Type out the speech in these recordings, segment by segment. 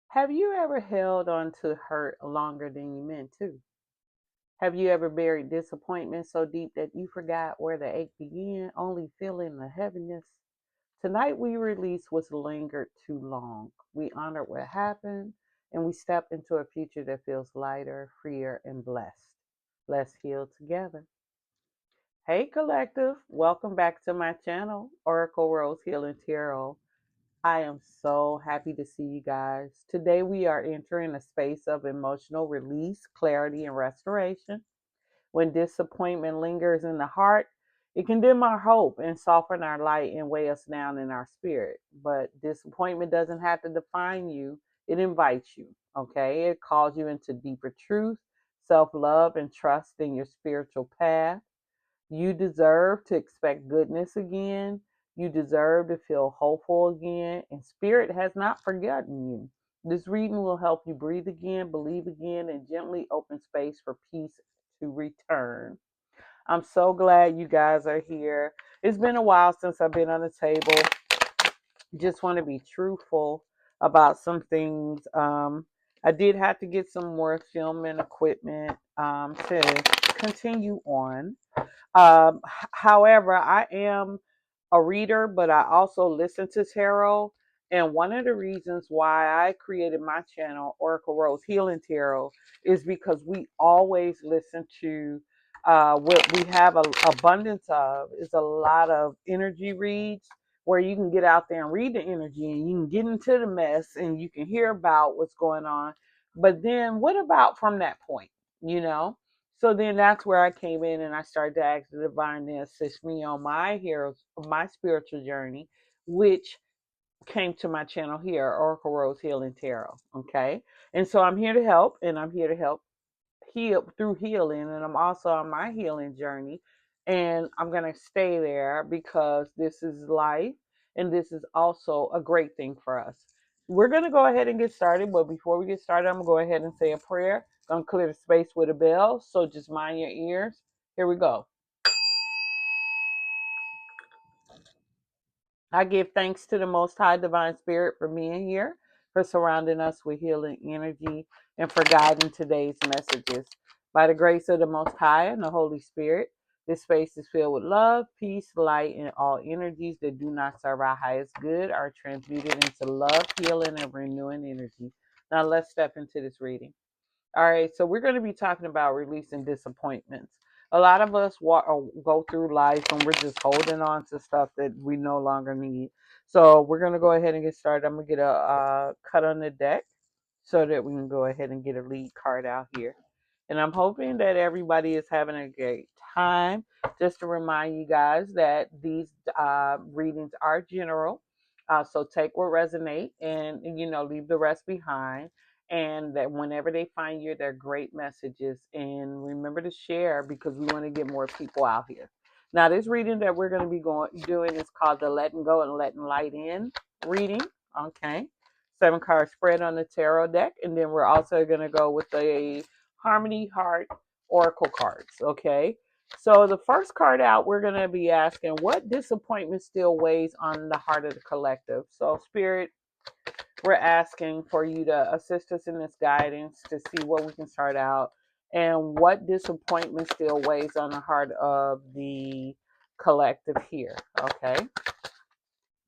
Have you ever held on to hurt longer than you meant to? Have you ever buried disappointment so deep that you forgot where the ache began, only feeling the heaviness? Tonight we release what's lingered too long. We honor what happened and we step into a future that feels lighter, freer, and blessed. Let's heal together. Hey, collective. Welcome back to my channel, Oracle Rose Healing Tarot. I am so happy to see you guys. Today we are entering a space of emotional release, clarity, and restoration. When disappointment lingers in the heart, it can dim our hope and soften our light and weigh us down in our spirit. But disappointment doesn't have to define you, it invites you, okay? It calls you into deeper truth, self love, and trust in your spiritual path. You deserve to expect goodness again. You deserve to feel hopeful again. And Spirit has not forgotten you. This reading will help you breathe again, believe again, and gently open space for peace to return. I'm so glad you guys are here. It's been a while since I've been on the table. Just want to be truthful about some things. I did have to get some more filming equipment to continue on. However, I am a reader, but I also listen to tarot. And one of the reasons why I created my channel, Oracle Rose Healing Tarot, is because we always listen to what we have an abundance of is a lot of energy reads where you can get out there and read the energy and you can get into the mess and you can hear about what's going on. But then what about from that point, you know? So then that's where I came in and I started to ask the divine to assist me on my spiritual journey, which came to my channel here, Oracle Rose Healing Tarot. Okay. And so I'm here to help and I'm here to help heal through healing. And I'm also on my healing journey. And I'm going to stay there because this is life and this is also a great thing for us. We're going to go ahead and get started. But before we get started, I'm going to go ahead and say a prayer. I'm going to clear the space with a bell. So just mind your ears. Here we go. I give thanks to the Most High Divine Spirit for being here, for surrounding us with healing energy, and for guiding today's messages. By the grace of the Most High and the Holy Spirit, this space is filled with love, peace, light, and all energies that do not serve our highest good are transmuted into love, healing, and renewing energy. Now let's step into this reading. All right, so we're going to be talking about releasing disappointments. A lot of us go through life and we're just holding on to stuff that we no longer need. So we're going to go ahead and get started. I'm going to get a cut on the deck so that we can go ahead and get a lead card out here. And I'm hoping that everybody is having a great time. Just to remind you guys that these readings are general. So take what resonate and, leave the rest behind, and that whenever they find you, they're great messages. And remember to share because we want to get more people out here. Now, this reading that we're going to be doing is called the Letting Go and Letting Light In reading. Okay, 7 card spread on the tarot deck, and then we're also going to go with a Harmony Heart Oracle cards. Okay. So the first card out, we're going to be asking what disappointment still weighs on the heart of the collective. So Spirit, we're asking for you to assist us in this guidance to see where we can start out and what disappointment still weighs on the heart of the collective here. Okay.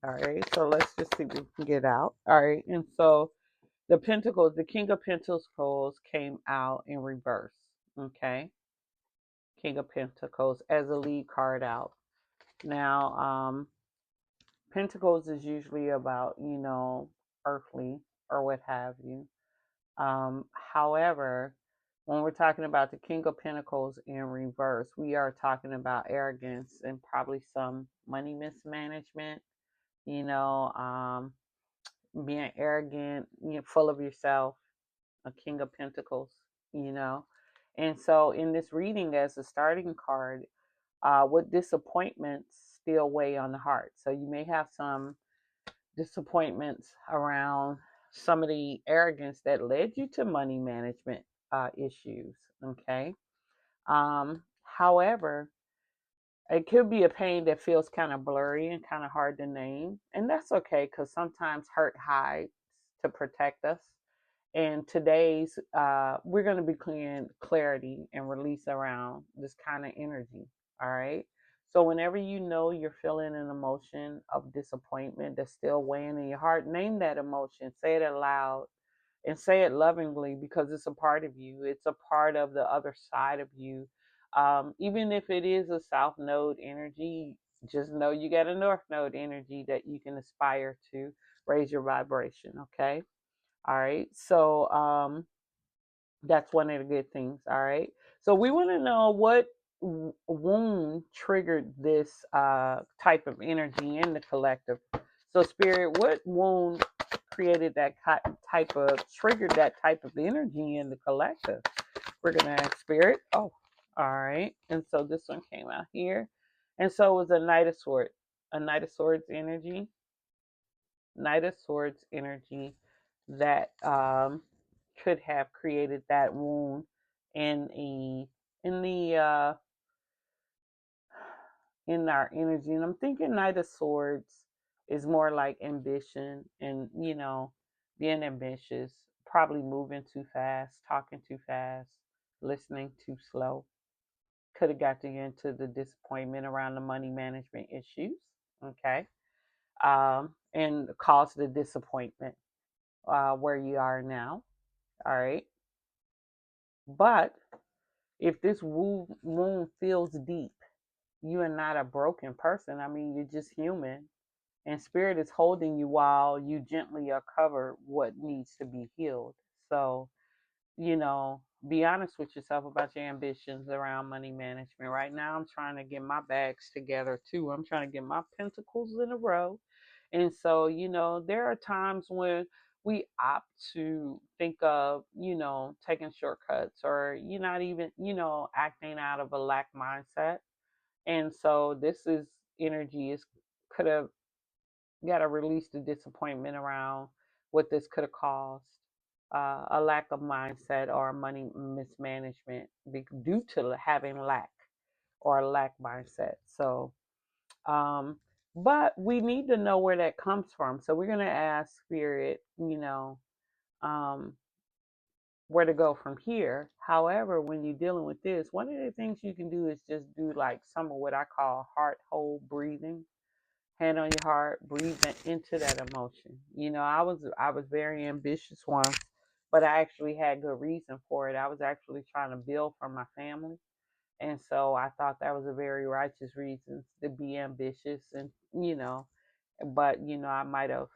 All right. So let's just see what we can get out. All right. And so the King of Pentacles came out in reverse. Okay. King of Pentacles as a lead card out. Now, Pentacles is usually about, earthly or what have you. However, when we're talking about the King of Pentacles in reverse, we are talking about arrogance and probably some money mismanagement, you know, um, being arrogant, full of yourself, a King of Pentacles, you know. And so in this reading, as a starting card, what disappointments still weigh on the heart. So you may have some disappointments around some of the arrogance that led you to money management issues. Okay. However, it could be a pain that feels kind of blurry and kind of hard to name. And that's okay because sometimes hurt hides to protect us. And today's, we're going to be clearing clarity and release around this kind of energy. All right. So whenever you know you're feeling an emotion of disappointment that's still weighing in your heart, name that emotion, say it aloud, and say it lovingly, because it's a part of you. It's a part of the other side of you. Even if it is a south node energy, just know you got a north node energy that you can aspire to raise your vibration. Okay. All right. So that's one of the good things. All right. So we want to know what wound triggered this type of energy in the collective. So, Spirit, what wound created that type of, triggered that type of energy in the collective? We're going to ask Spirit. Oh, all right. And so this one came out here. And so it was a Knight of Swords energy, Knight of Swords energy that could have created that wound in in the in our energy. And I'm thinking Knight of Swords is more like ambition and, being ambitious, probably moving too fast, talking too fast, listening too slow. Could have got you into the disappointment around the money management issues. Okay. And caused the disappointment where you are now. All right. But if this wound feels deep, you are not a broken person. I mean, you're just human. And spirit is holding you while you gently uncover what needs to be healed. So, be honest with yourself about your ambitions around money management. Right now, I'm trying to get my bags together too. I'm trying to get my pentacles in a row. And so, there are times when we opt to think of, taking shortcuts, or you're not even, acting out of a lack mindset. And so this is energy is could have got to release the disappointment around what this could have caused, a lack of mindset or money mismanagement due to having lack or a lack mindset. So, but we need to know where that comes from. So we're going to ask spirit, um, where to go from here. However, when you're dealing with this, one of the things you can do is just do like some of what I call heart hold breathing. Hand on your heart, breathe into that emotion. I was very ambitious once, but I actually had good reason for it. I was actually trying to build for my family. And so I thought that was a very righteous reason to be ambitious, and but I might have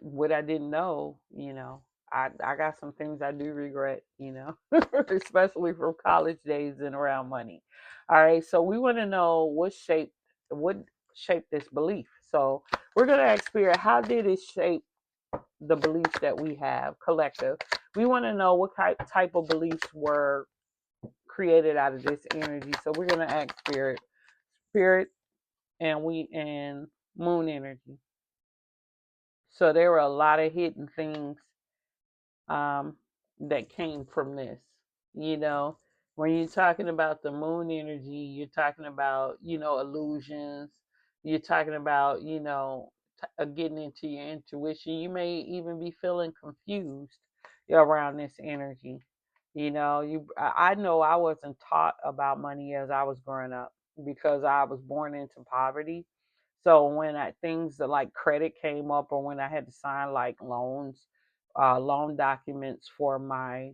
what I didn't know, I got some things I do regret, especially from college days and around money. All right, so we want to know what shaped this belief. So we're gonna ask spirit, how did it shape the beliefs that we have collective? We want to know what type of beliefs were created out of this energy. So we're gonna ask spirit, and moon energy. So there were a lot of hidden things um, that came from this. You know, when you're talking about the moon energy, you're talking about, illusions. You're talking about, getting into your intuition. You may even be feeling confused around this energy. I know I wasn't taught about money as I was growing up because I was born into poverty. So when things like credit came up, or when I had to sign like loan documents for my,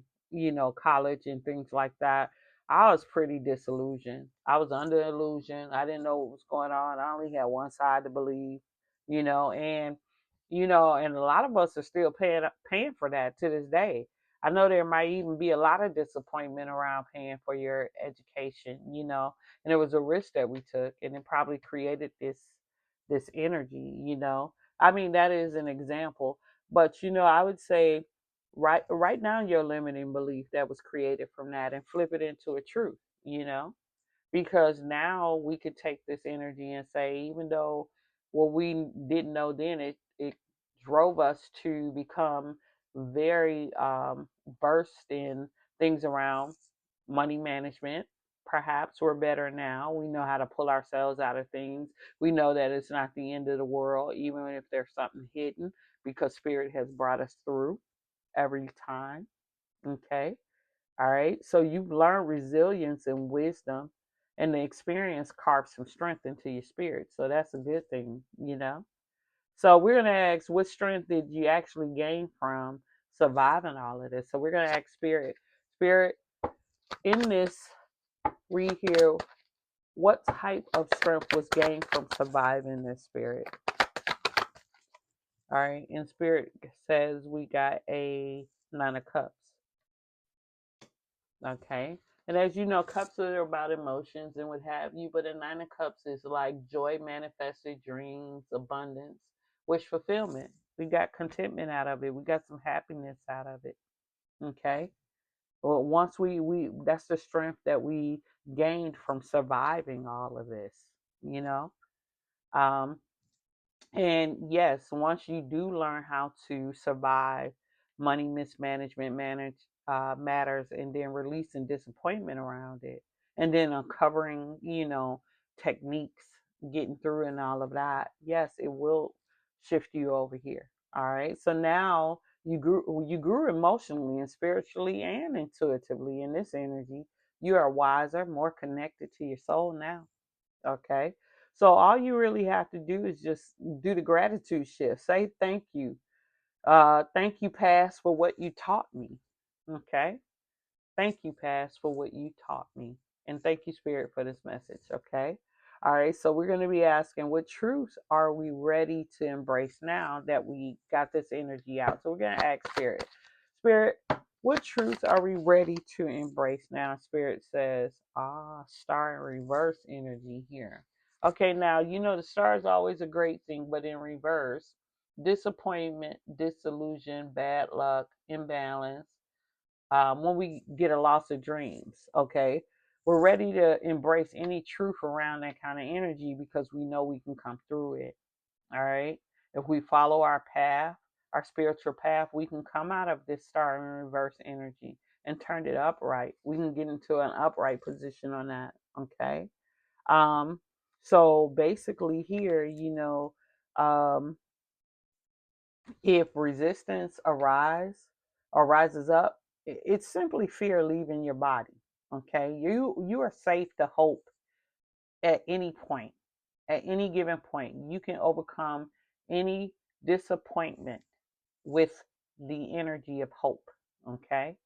college and things like that, I was pretty disillusioned. I was under illusion. I didn't know what was going on. I only had one side to believe, and and a lot of us are still paying for that to this day. I know there might even be a lot of disappointment around paying for your education, and it was a risk that we took, and it probably created this energy. I mean, that is an example, but I would say write down your limiting belief that was created from that and flip it into a truth, you know because now we could take this energy and say, even though what we didn't know then, it drove us to become very versed in things around money management. Perhaps we're better now. We know how to pull ourselves out of things. We know that it's not the end of the world, even if there's something hidden, because spirit has brought us through. every time. Okay. All right. So you've learned resilience and wisdom, and the experience carves some strength into your spirit. So that's a good thing. So we're going to ask, what strength did you actually gain from surviving all of this? So we're going to ask Spirit. Spirit, in this read here, what type of strength was gained from surviving this, Spirit? All right. And Spirit says we got a 9 of Cups. Okay. And as you know, cups are about emotions and what have you, but a 9 of Cups is like joy, manifested dreams, abundance, wish fulfillment. We got contentment out of it. We got some happiness out of it. Okay. Well, once we that's the strength that we gained from surviving all of this, you know. Um, and yes, once you do learn how to survive money mismanagement matters, and then releasing disappointment around it, and then uncovering, techniques, getting through and all of that, yes, it will shift you over here. All right. So now you grew emotionally and spiritually and intuitively in this energy. You are wiser, more connected to your soul now. Okay. So all you really have to do is just do the gratitude shift. Say thank you. Thank you, past, for what you taught me. Okay. Thank you, past, for what you taught me. And thank you, Spirit, for this message. Okay. All right. So we're going to be asking, what truths are we ready to embrace now that we got this energy out? So we're going to ask Spirit. Spirit, what truths are we ready to embrace now? Spirit says, star in reverse energy here. Okay. Now, the star is always a great thing, but in reverse, disappointment, disillusion, bad luck, imbalance, when we get a loss of dreams, okay? We're ready to embrace any truth around that kind of energy because we know we can come through it, all right? If we follow our path, our spiritual path, we can come out of this star in reverse energy and turn it upright. We can get into an upright position on that, okay? Um, so basically here, um, if resistance arises up, it's simply fear leaving your body. Okay, you are safe to hope at any point, at any given point. You can overcome any disappointment with the energy of hope. Okay,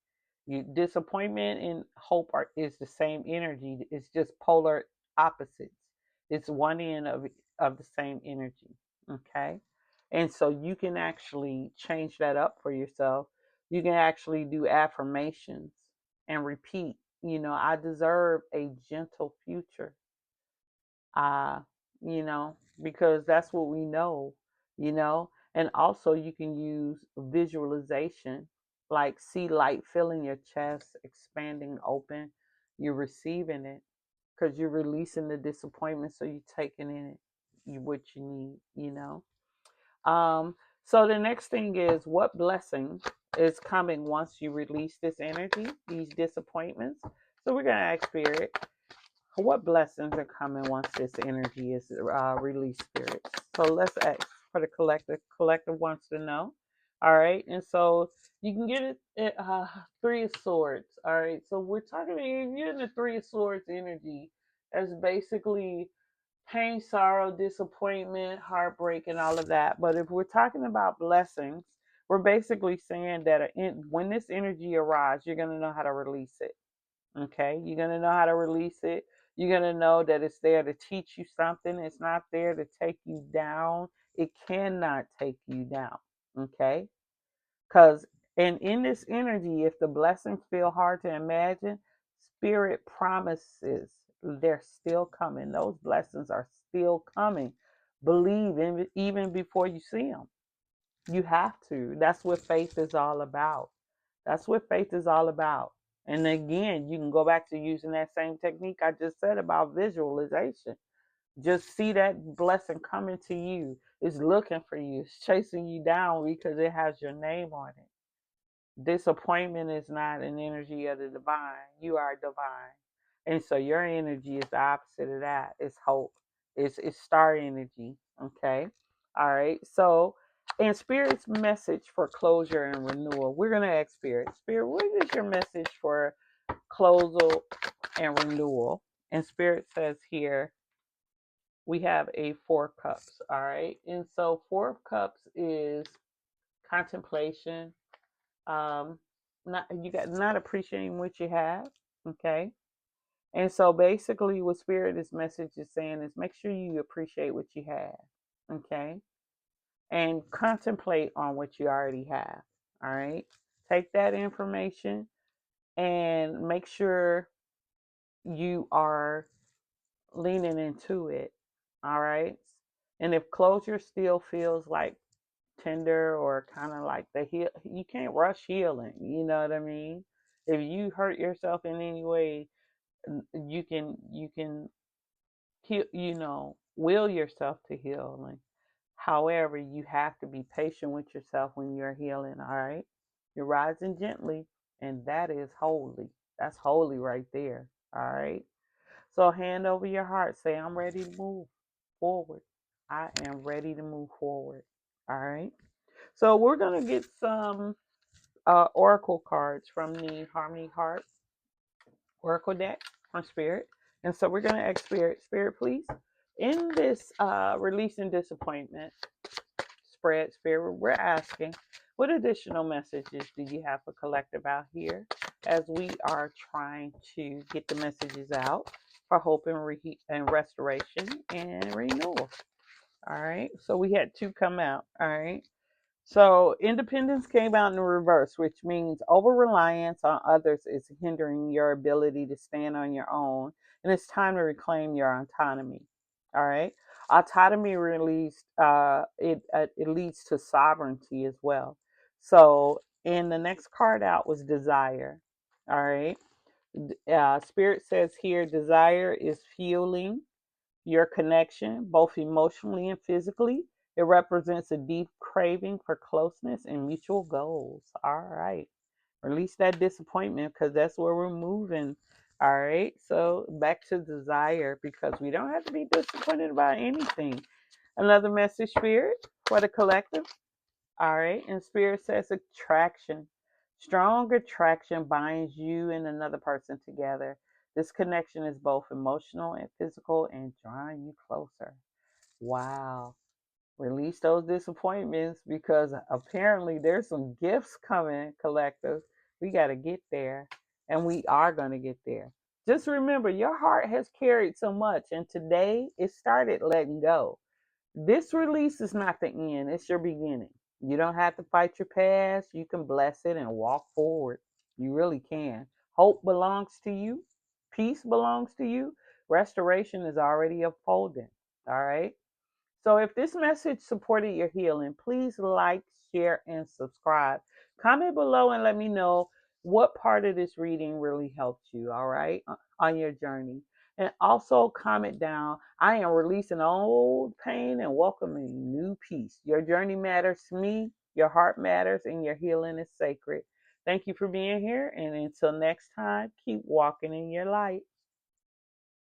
disappointment and hope is the same energy. It's just polar opposites. It's one end of the same energy. Okay. And so you can actually change that up for yourself. You can actually do affirmations and repeat, I deserve a gentle future. uh, because that's what we know, you know. And also, you can use visualization, like see light filling your chest, expanding open. You're receiving it because you're releasing the disappointment, so you're taking in it, what you need. Um, so the next thing is, what blessing is coming once you release this energy, these disappointments? So we're gonna ask Spirit, what blessings are coming once this energy is released, spirits? So let's ask for the collective. Collective wants to know. All right. And so you can get it at Three of Swords. All right. So we're talking, if you're in the Three of Swords energy, that's basically pain, sorrow, disappointment, heartbreak, and all of that. But if we're talking about blessings, we're basically saying that when this energy arrives, you're going to know how to release it. Okay, you're going to know how to release it. You're going to know that it's there to teach you something. It's not there to take you down. It cannot take you down. Okay, because and in this energy, if the blessings feel hard to imagine, spirit promises they're still coming. Those blessings are still coming. Believe in even before you see them. You have to. That's what faith is all about. That's what faith is all about. And again, you can go back to using that same technique I just said about visualization. Just see that blessing coming to you. It's looking for you. It's chasing you down because it has your name on it. Disappointment is not an energy of the divine. You are divine. And so your energy is the opposite of that. It's hope. It's star energy. Okay. All right. So And Spirit's message for closure and renewal. We're going to ask Spirit. Spirit, what is your message for closure and renewal? And Spirit says here, we have a 4 cups. All right. And so 4 cups is contemplation. Not you got not appreciating what you have. Okay. And so basically what Spirit this message is saying is make sure you appreciate what you have. Okay. And contemplate on what you already have. All right. Take that information and make sure you are leaning into it. All right. And if closure still feels like tender or kind of like the heal, you can't rush healing. You know what I mean? If you hurt yourself in any way, you can heal, will yourself to healing. However, you have to be patient with yourself when you're healing. All right, you're rising gently, and that is holy. That's holy right there. All right. So hand over your heart. Say, I'm ready to move forward. I am ready to move forward. All right. So we're gonna get some oracle cards from the Harmony Heart Oracle deck from Spirit. And so we're gonna ask Spirit, please, in this releasing disappointment spread, Spirit, we're asking, what additional messages do you have for collective out here as we are trying to get the messages out for hope and restoration and renewal? All right. So we had 2 come out. All right. So independence came out in the reverse, which means over reliance on others is hindering your ability to stand on your own, and it's time to reclaim your autonomy. All right, autonomy released. It leads to sovereignty as well. So, and the next card out was desire. All right, Spirit says here, desire is fueling your connection, both emotionally and physically. It represents a deep craving for closeness and mutual goals. All right. Release that disappointment because that's where we're moving. All right. So back to desire because we don't have to be disappointed about anything. Another message, Spirit, for the collective. All right. And Spirit says attraction. Strong attraction binds you and another person together. This connection is both emotional and physical and drawing you closer. Wow. Release those disappointments because apparently there's some gifts coming, collective. We got to get there and we are going to get there. Just remember, your heart has carried so much, and today it started letting go. This release is not the end, it's your beginning. You don't have to fight your past. You can bless it and walk forward. You really can. Hope belongs to you, peace belongs to you, restoration is already unfolding. All right. So if this message supported your healing, please like, share, and subscribe. Comment below and let me know what part of this reading really helped you, all right, on your journey. And also comment down, I am releasing old pain and welcoming new peace. Your journey matters to me, your heart matters, and your healing is sacred. Thank you for being here. And until next time, keep walking in your light.